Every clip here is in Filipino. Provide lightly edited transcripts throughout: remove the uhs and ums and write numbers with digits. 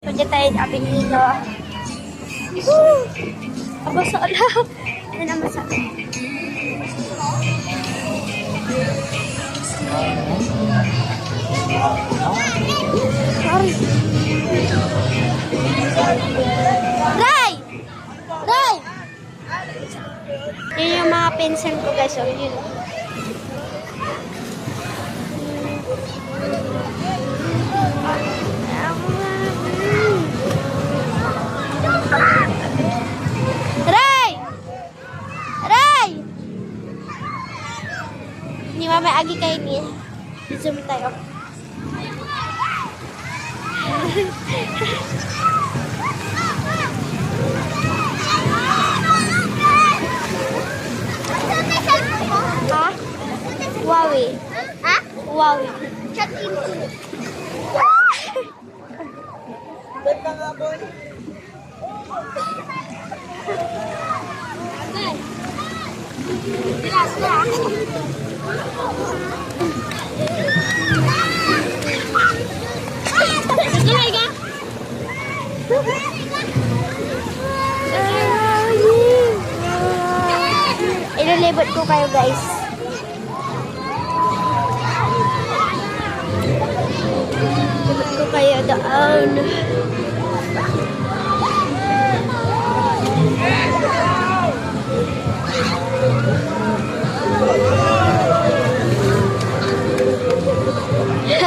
Pwede tayo abing dito. Woo! Aba sa alaw. Ano naman sa sorry. Ray! Ray! Yun yung mga pencil ko guys. So, yun. Ray! Ray! Hindi mamay agi kayo niya. Zoom tayo. Ha? Huawei. Ha? Huawei. Check-in. Benta nga, boy. Bilas na. Gilay ka? Ililibot ko kayo guys. Ililibot ko kayo doon.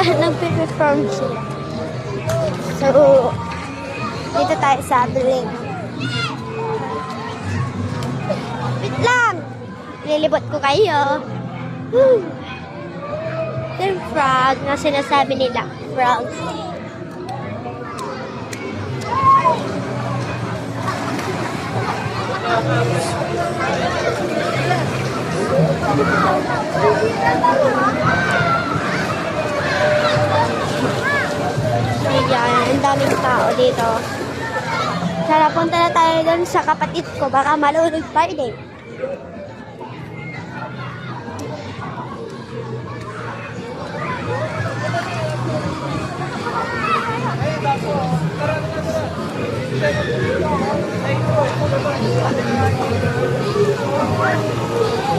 Nag-perform sila. So, dito tayo sa building. Wait lang! Lilibot ko kayo. Woo! Yung frog na sinasabi nila. Frog. Ayan, ang daming tao dito. Tara, punta na tayo doon sa kapatid ko. Baka malulog pa yun eh.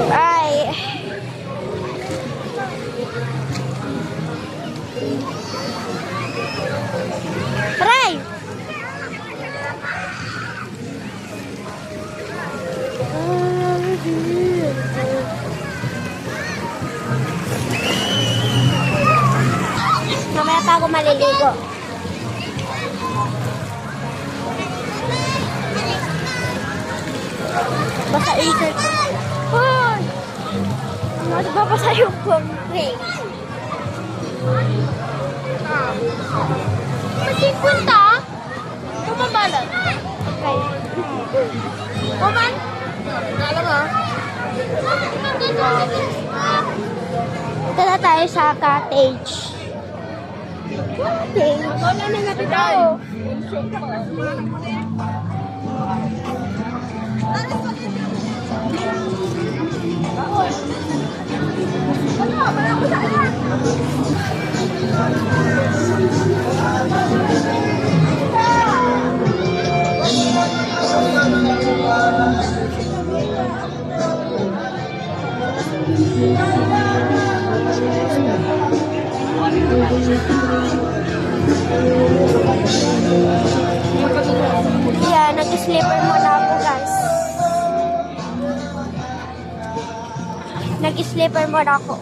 Bye! Ray! Mamaya pa ako maliligo. Basta insert. Hoy! Ano ba basa yung pump? Masing punta? Kumabalan? Okay. Kuman? Alam mo? Ito na tayo sa cottage. Cottage? Wala na natin tayo. Yeah, nag-slipper muna ako guys. Nag-slipper muna ako.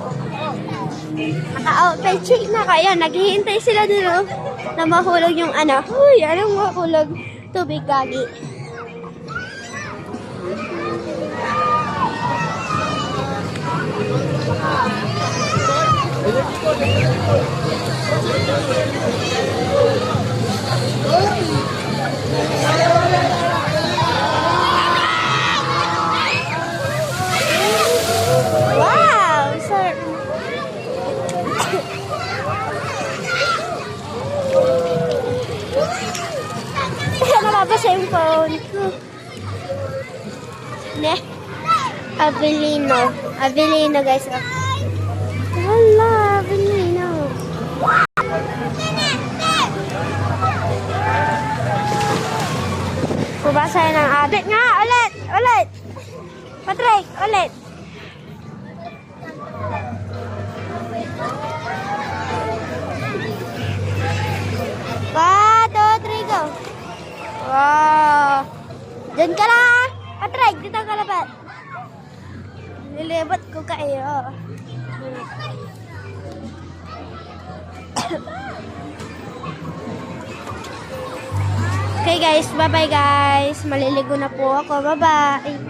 Naka-outfit check na kaya. Naghihintay sila dito na mahulog yung ano. Uy, anong mahulog? Tubig gagi. Wow! Sir. Nababasa yung phone. Ne? Avelino. Avelino guys. Hala, Avelino. Pabasa ng adik nga. Ulit. Ulit. Patrick. Ulit. One, two, three, go. Wow. Diyan ka lang ah. Patrick, dito ka labat. Nilibot ko kayo. Okay guys, bye-bye guys. Maliligo na po ako. Bye-bye.